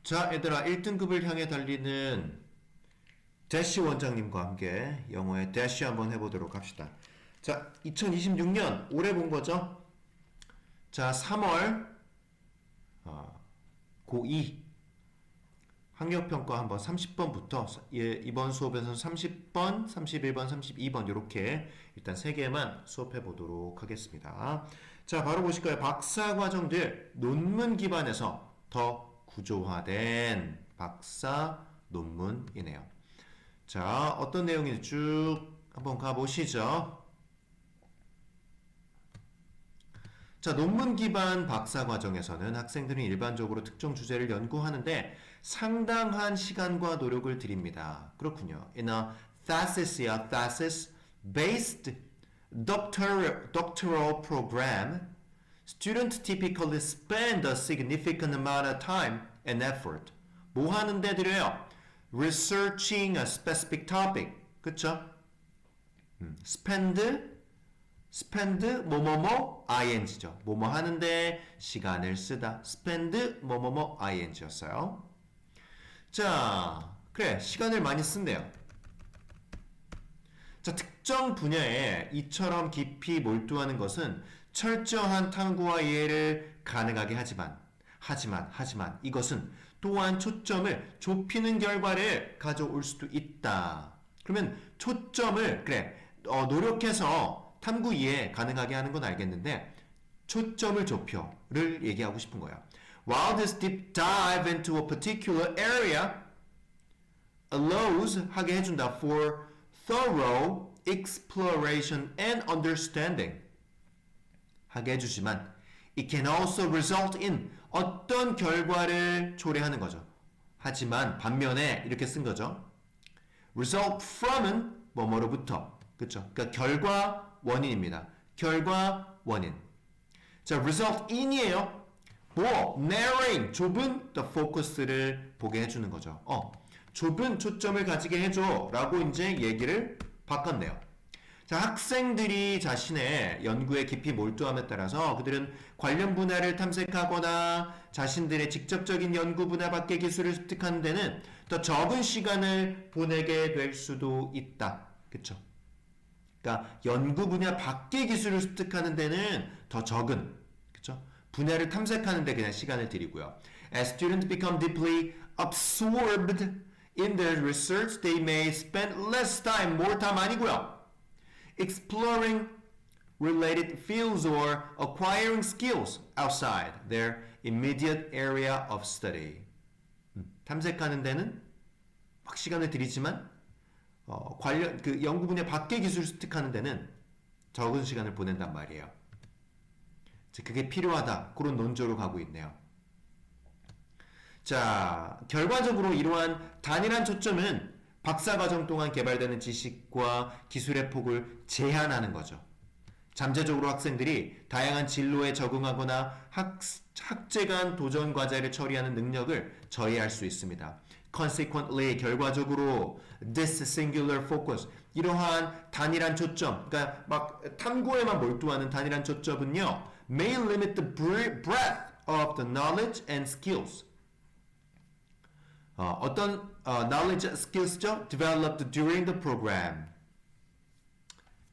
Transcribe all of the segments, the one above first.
자, 얘들아, 1등급을 향해 달리는 대시 원장님과 함께 영어의 대시 한번 해보도록 합시다. 자, 2026년 올해 본 거죠? 자, 3월 고2 학력평가 한번 30번부터 이번 수업에서는 30번, 31번, 32번 이렇게 일단 3개만 수업해 보도록 하겠습니다. 자, 바로 보실까요? 박사과정들 논문 기반에서 더 구조화된 박사 논문이네요. 자, 어떤 내용인지 쭉 한번 가보시죠. 자, 논문 기반 박사 과정에서는 학생들은 일반적으로 특정 주제를 연구하는데 상당한 시간과 노력을 들입니다. 그렇군요. In a thesis-based doctoral program, students typically spend a significant amount of time and effort. 뭐 하는데 들여요? Researching a specific topic. 그쵸? spend 뭐뭐뭐 ing죠. 뭐뭐 하는데 시간을 쓰다. spend 뭐뭐뭐 ing였어요. 자, 그래. 시간을 많이 쓴대요. 자, 특정 분야에 이처럼 깊이 몰두하는 것은 철저한 탐구와 이해를 가능하게 하지만 이것은 또한 초점을 좁히는 결과를 가져올 수도 있다. 그러면 초점을 노력해서 탐구 이해 가능하게 하는 건 알겠는데 초점을 좁혀를 얘기하고 싶은 거야. While this deep dive into a particular area allows 하게 해준다 for thorough exploration and understanding 하게 해주지만 it can also result in 어떤 결과를 초래하는 거죠. 하지만 반면에 이렇게 쓴 거죠. result from은 뭐뭐로부터 그쵸? 그러니까 결과 원인입니다. 결과 원인. 자, result in이에요. 뭐 narrowing 좁은 the focus를 보게 해주는 거죠. 좁은 초점을 가지게 해줘 라고 이제 얘기를 바꿨네요. 자, 학생들이 자신의 연구에 깊이 몰두함에 따라서 그들은 관련 분야를 탐색하거나 자신들의 직접적인 연구 분야 밖의 기술을 습득하는 데는 더 적은 시간을 보내게 될 수도 있다. 그쵸? 그러니까 연구 분야 밖의 기술을 습득하는 데는 더 적은 그쵸? 분야를 탐색하는 데 그냥 시간을 들이고요. As students become deeply absorbed in their research, they may spend less time, more time 아니고요. Exploring related fields or acquiring skills outside their immediate area of study. 탐색하는 데는 막 시간을 들이지만 관련 그 연구 분야 밖의 기술을 습득하는 데는 적은 시간을 보낸단 말이에요. 그게 필요하다. 그런 논조로 가고 있네요. 자, 결과적으로 이러한 단일한 초점은 박사과정 동안 개발되는 지식과 기술의 폭을 제한하는 거죠. 잠재적으로 학생들이 다양한 진로에 적응하거나 학제 간 도전 과제를 처리하는 능력을 저해할 수 있습니다. Consequently, 결과적으로 this singular focus, 이러한 단일한 초점, 그러니까 막 탐구에만 몰두하는 단일한 초점은요, may limit the breadth of the knowledge and skills. 어떤 knowledge skills죠? Developed during the program.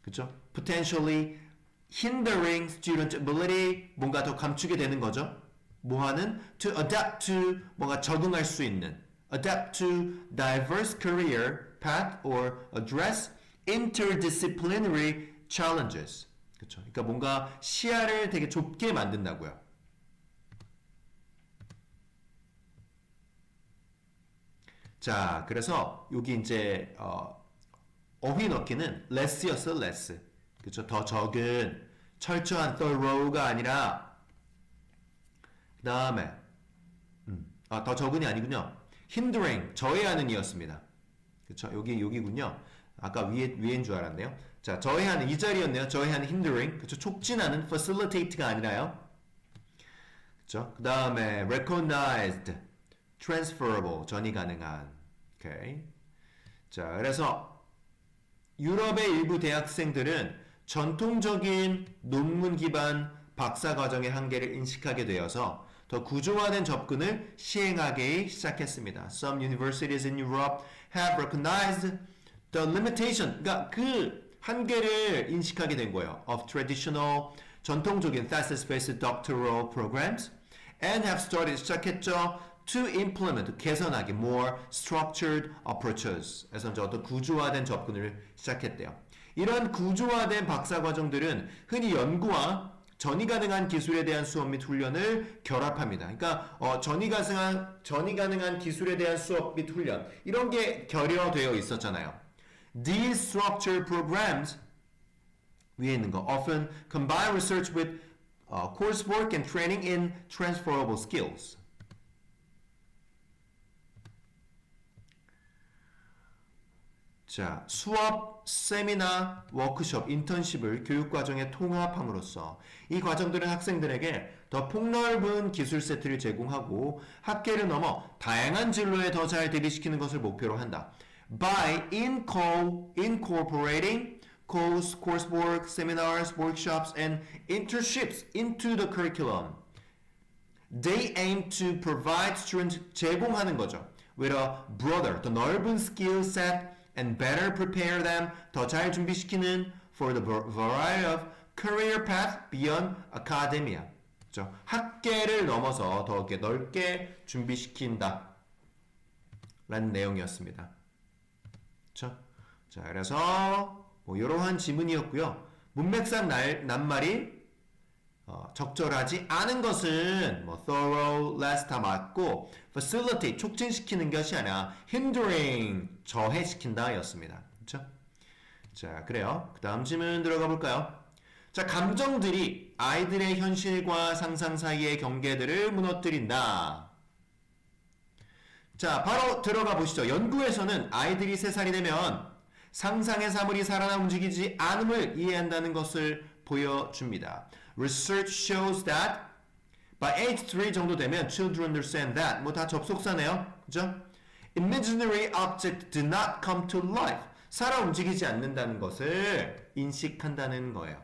그쵸? Potentially hindering student ability, 뭔가 더 감추게 되는 거죠. 뭐하는? To adapt to, 뭔가 적응할 수 있는. Adapt to diverse career path or address interdisciplinary challenges. 그쵸? 그러니까 뭔가 시야를 되게 좁게 만든다고요. 자, 그래서 여기 이제 어휘 넣기는 less였어, less. 그쵸? 더 적은, 철저한 thorough가 아니라 그 다음에 더 적은이 아니군요. hindering, 저해하는 이었습니다. 그쵸? 여기군요. 아까 위에인 줄 알았네요. 자, 저해하는 이 자리였네요. 저해하는 hindering. 그쵸? 촉진하는 facilitate가 아니라요. 그쵸? 그 다음에 recognized, transferable, 전이 가능한. 오케이. 자, 그래서 유럽의 일부 대학생들은 전통적인 논문 기반 박사과정의 한계를 인식하게 되어서 더 구조화된 접근을 시행하기 시작했습니다. Some universities in Europe have recognized the limitation, 그러니까 그 한계를 인식하게 된 거예요. Of traditional, 전통적인 thesis-based doctoral programs and have started, 시작했죠. To implement, 개선하기, more structured approaches. 그래서 이제 어떤 구조화된 접근을 시작했대요. 이런 구조화된 박사 과정들은 흔히 연구와 전이 가능한 기술에 대한 수업 및 훈련을 결합합니다. 그러니까 전이 가능한 기술에 대한 수업 및 훈련 이런 게 결여되어 있었잖아요. These structured programs 위에 있는 거 often combine research with coursework and training in transferable skills. 자, 수업, 세미나, 워크숍, 인턴십을 교육과정에 통합함으로써 이 과정들은 학생들에게 더 폭넓은 기술 세트를 제공하고 학계를 넘어 다양한 진로에 더 잘 대비시키는 것을 목표로 한다. By incorporating coursework, seminars, workshops, and internships into the curriculum, they aim to provide students, 제공하는 거죠. With a broader, 더 넓은 skill set and better prepare them, 더 잘 준비시키는 for the variety of career path beyond academia. 그렇죠? 학계를 넘어서 더 넓게 준비시킨다 라는 내용이었습니다. 그렇죠? 자, 그래서 뭐 이러한 지문이었고요. 문맥상 낱말이 적절하지 않은 것은 뭐 thorough, less 다 맞고 facilitate, 촉진시키는 것이 아니라 hindering, 저해시킨다 였습니다. 그렇죠? 자, 그래요. 그 다음 질문 들어가 볼까요? 자, 감정들이 아이들의 현실과 상상 사이의 경계들을 무너뜨린다. 자, 바로 들어가 보시죠. 연구에서는 아이들이 3살이 되면 상상의 사물이 살아나 움직이지 않음을 이해한다는 것을 보여줍니다. Research shows that by age 3 정도 되면 children understand that 뭐 다 접속사네요. 그죠? Imaginary objects do not come to life. 살아 움직이지 않는다는 것을 인식한다는 거예요.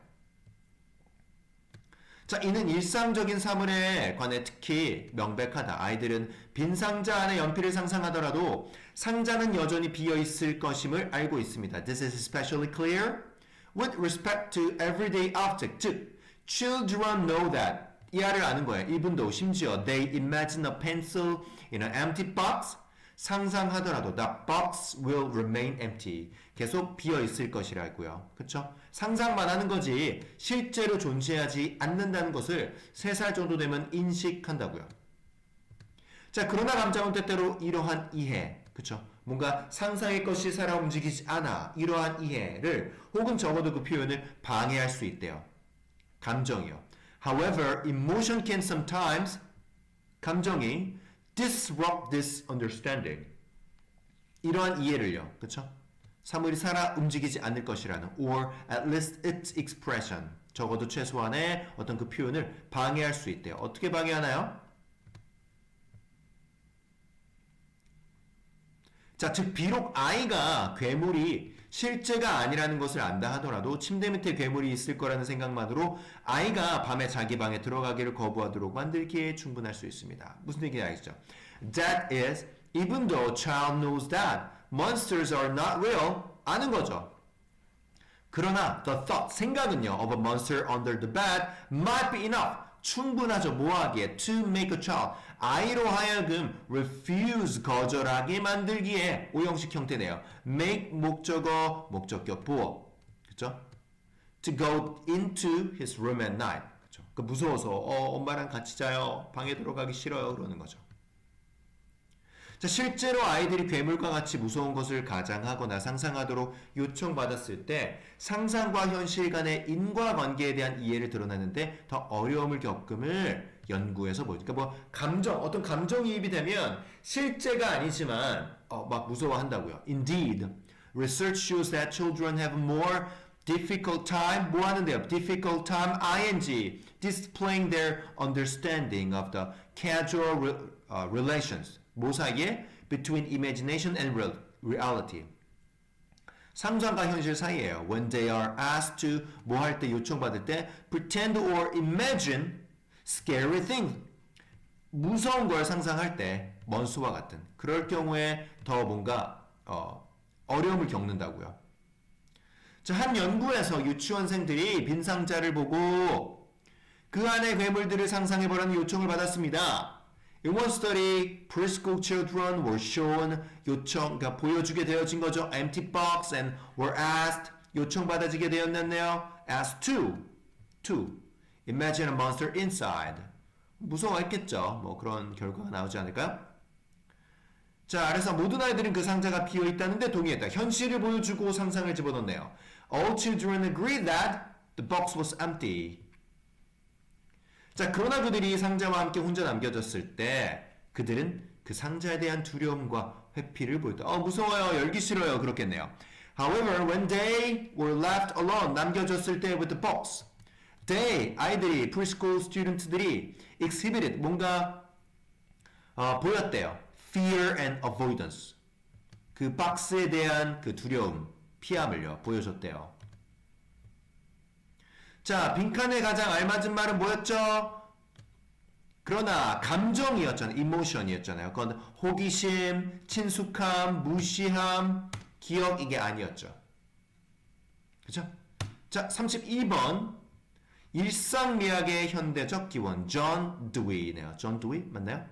자, 이는 일상적인 사물에 관해 특히 명백하다. 아이들은 빈 상자 안에 연필을 상상하더라도 상자는 여전히 비어 있을 것임을 알고 있습니다. This is especially clear with respect to everyday objects. 즉, children know that. 이 알을 아는 거예요. even though, 심지어 they imagine a pencil in an empty box. 상상하더라도 the box will remain empty. 계속 비어 있을 것이라고요. 그렇죠? 상상만 하는 거지 실제로 존재하지 않는다는 것을 3살 정도 되면 인식한다고요. 자, 그러나 감정은 때때로 이러한 이해, 그렇죠? 뭔가 상상의 것이 살아 움직이지 않아. 이러한 이해를 혹은 적어도 그 표현을 방해할 수 있대요. 감정이요. However, emotion can sometimes, 감정이 disrupt this understanding. 이러한 이해를요. 그렇죠? 사물이 살아 움직이지 않을 것이라는 or at least its expression. 적어도 최소한의 어떤 그 표현을 방해할 수 있대요. 어떻게 방해하나요? 자, 즉 비록 아이가 괴물이 실제가 아니라는 것을 안다 하더라도 침대 밑에 괴물이 있을 거라는 생각만으로 아이가 밤에 자기 방에 들어가기를 거부하도록 만들기에 충분할 수 있습니다. 무슨 얘기인지 알겠죠? That is, even though a child knows that monsters are not real, 아는 거죠. 그러나 the thought, 생각은요, of a monster under the bed might be enough. 충분하죠. 뭐하기에? To make a child. 아이로 하여금 refuse, 거절하게 만들기에 오형식 형태네요. make, 목적어, 목적격, 보어. 그쵸? To go into his room at night. 그쵸? 그 무서워서 엄마랑 같이 자요. 방에 들어가기 싫어요. 그러는 거죠. 자, 실제로 아이들이 괴물과 같이 무서운 것을 가장하거나 상상하도록 요청받았을 때 상상과 현실 간의 인과관계에 대한 이해를 드러내는데 더 어려움을 겪음을 연구에서 보니까 뭐 감정, 어떤 감정이입이 되면 실제가 아니지만 막 무서워한다고요. Indeed, research shows that children have more difficult time, 뭐 하는데요? difficult time, ing, displaying their understanding of the causal relations. 뭐 사이에? Between imagination and reality. 상상과 현실 사이에요. When they are asked to 뭐 할 때 요청받을 때 pretend or imagine scary things. 무서운 걸 상상할 때 먼수와 같은 그럴 경우에 더 뭔가 어려움을 겪는다고요. 자, 한 연구에서 유치원생들이 빈 상자를 보고 그 안에 괴물들을 상상해보라는 요청을 받았습니다. In one study, preschool children were shown 그러니까 보여주게 되어진 거죠. Empty box and were asked 요청받아지게 되었네요. Asked to imagine a monster inside. 무서워했겠죠. 뭐 그런 결과가 나오지 않을까요? 자, 그래서 모든 아이들은 그 상자가 비어 있다는데 동의했다. 현실을 보여주고 상상을 집어넣네요. All children agreed that the box was empty. 자, 그러나 그들이 상자와 함께 혼자 남겨졌을 때 그들은 그 상자에 대한 두려움과 회피를 보였다. 무서워요. 열기 싫어요. 그렇겠네요. However, when they were left alone, 남겨졌을 때 with the box, 아이들이, preschool student들이 exhibited, 뭔가 보였대요. Fear and avoidance. 그 박스에 대한 그 두려움, 피함을요, 보여줬대요. 자, 빈칸에 가장 알맞은 말은 뭐였죠? 그러나 감정이었잖아요. emotion이었잖아요. 그건 호기심, 친숙함, 무시함, 기억 이게 아니었죠. 그죠? 자, 32번. 일상미학의 현대적 기원 존 드위네요. 존 드위 맞나요?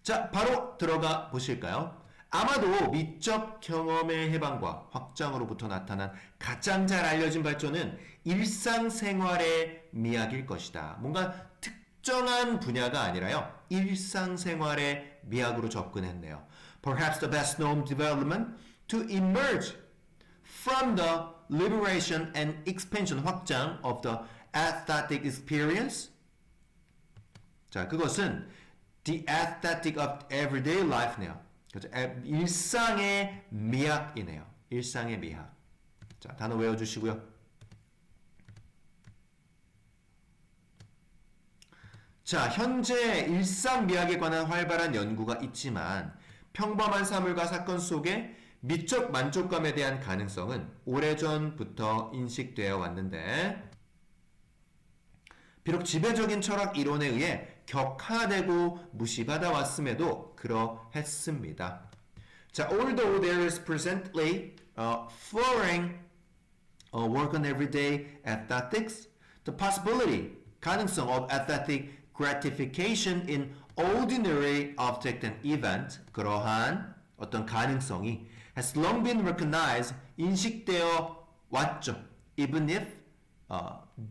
자, 바로 들어가 보실까요? 아마도 미적 경험의 해방과 확장으로부터 나타난 가장 잘 알려진 발전은 일상생활의 미학일 것이다. 뭔가 특정한 분야가 아니라요. 일상생활의 미학으로 접근했네요. Perhaps the best known development to emerge from the liberation and expansion 확장 of the aesthetic experience. 자, 그것은 the aesthetic of everyday life네요. 그렇죠? 일상의 미학이네요. 일상의 미학. 자, 단어 외워주시고요. 자, 현재 일상 미학에 관한 활발한 연구가 있지만 평범한 사물과 사건 속에 미적 만족감에 대한 가능성은 오래전부터 인식되어 왔는데 비록 지배적인 철학 이론에 의해 격하되고 무시받아 왔음에도 그러했습니다. 자, although there is presently flowering work on everyday aesthetics, the possibility, 가능성 of aesthetic gratification in ordinary object and event, 그러한 어떤 가능성이 has long been recognized, 인식되어 왔죠. Even if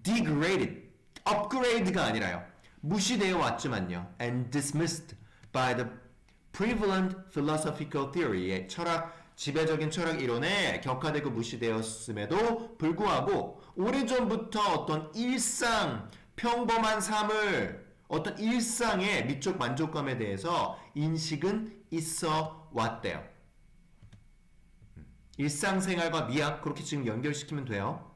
degraded, upgrade가 아니라요. 무시되어 왔지만요. And dismissed by the prevalent philosophical theory의 지배적인 철학 이론에 격화되고 무시되었음에도 불구하고 오래전부터 어떤 일상, 평범한 삶을 어떤 일상의 미적 만족감에 대해서 인식은 있어 왔대요. 일상생활과 미학 그렇게 지금 연결시키면 돼요.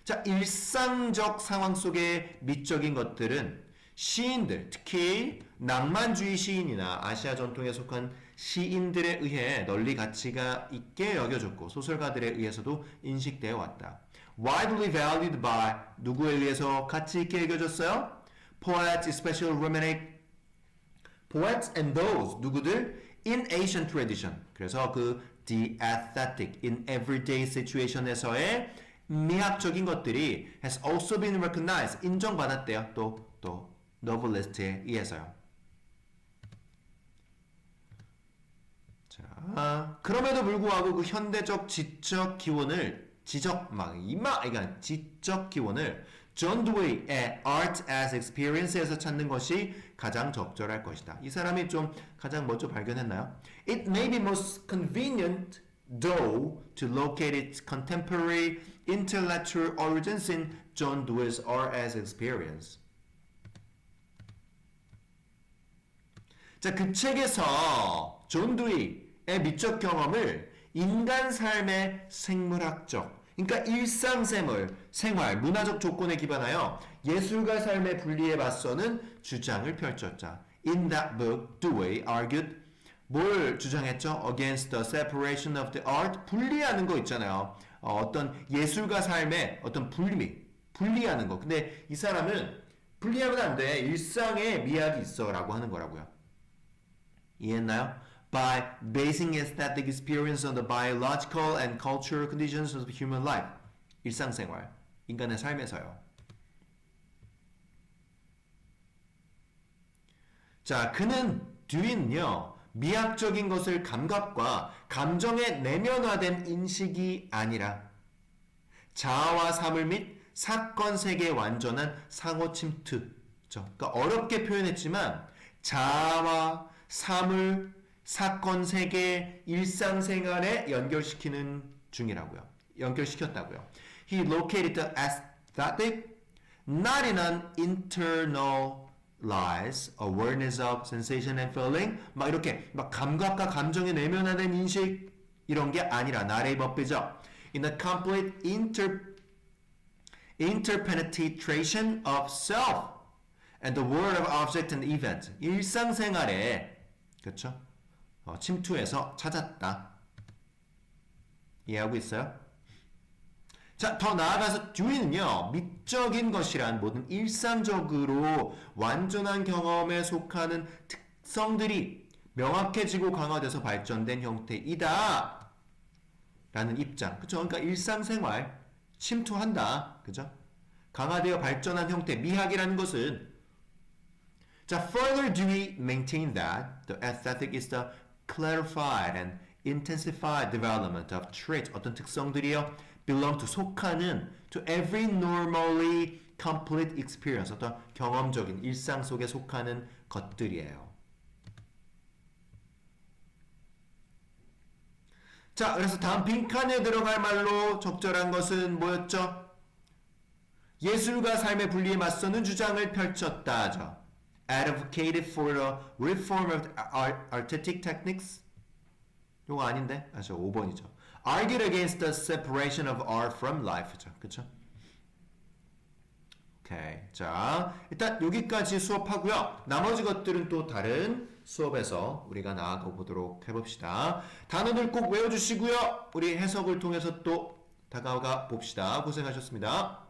자, 일상적 상황 속의 미적인 것들은 시인들, 특히 낭만주의 시인이나 아시아 전통에 속한 시인들에 의해 널리 가치가 있게 여겨졌고 소설가들에 의해서도 인식되어 왔다. Widely valued by 누구에 의해서 가치 있게 여겨졌어요? Poets, especially Romantic poets and those 누구들 in ancient tradition. 그래서 그 the aesthetic in everyday situation에서의 미학적인 것들이 has also been recognized 인정받았대요. 또 노블리스트에 의해서요. 자, 그럼에도 불구하고 그 현대적 지적 기원을 지적 기원을 존 드웨이의 Art as Experience에서 찾는 것이 가장 적절할 것이다. 이 사람이 좀 가장 먼저 발견했나요? It may be most convenient, though, to locate its contemporary intellectual origins in John Dewey's Art as Experience. 자, 그 책에서 존 드웨이의 미적 경험을 인간 삶의 생물학적 그러니까 생활, 문화적 조건에 기반하여 예술가 삶의 분리에 맞서는 주장을 펼쳤자. In that book, Dewey argued 뭘 주장했죠? Against the separation of the art. 분리하는 거 있잖아요. 어떤 예술가 삶의 어떤 분리하는 거. 근데 이 사람은 분리하면 안 돼. 일상에 미학이 있어 라고 하는 거라고요. 이해했나요? By basing aesthetic experience on the biological and cultural conditions of human life. 일상생활, 인간의 삶에서요. 자, 그는 듀인요. 미학적인 것을 감각과 감정에 내면화된 인식이 아니라 자아와 사물 및 사건 세계의 완전한 상호 침투. 그러니까 어렵게 표현했지만 자아와 사물, 사건 세계, 일상생활에 연결시키는 중이라고요. 연결시켰다고요. He located the aesthetic not in an internalized awareness of sensation and feeling 막 이렇게 막 감각과 감정에 내면화된 인식 이런 게 아니라 나래의 법배죠. In a complete interpenetration of self and the world of object and event. 일상생활에 그렇죠? 침투해서 찾았다. 이해하고 있어요? 자, 더 나아가서 듀이는요, 미적인 것이란 모든 일상적으로 완전한 경험에 속하는 특성들이 명확해지고 강화돼서 발전된 형태이다. 라는 입장. 그쵸? 그러니까 일상생활 침투한다. 그죠? 강화되어 발전한 형태, 미학이라는 것은 자, further Dewey maintained that the aesthetic is the clarified and intensified development of traits. 어떤 특성들이요? belong to, 속하는 to every normally complete experience. 어떤 경험적인 일상 속에 속하는 것들이에요. 자, 그래서 다음 빈칸에 들어갈 말로 적절한 것은 뭐였죠? 예술과 삶의 분리에 맞서는 주장을 펼쳤다죠. Advocated for the reform of artistic techniques. 요거 아닌데? 저 5번이죠. Argued against the separation of art from life죠. 그쵸? 오케이. 자, 일단 여기까지 수업하고요. 나머지 것들은 또 다른 수업에서 우리가 나아가 보도록 해봅시다. 단어들 꼭 외워주시고요. 우리 해석을 통해서 또 다가가 봅시다. 고생하셨습니다.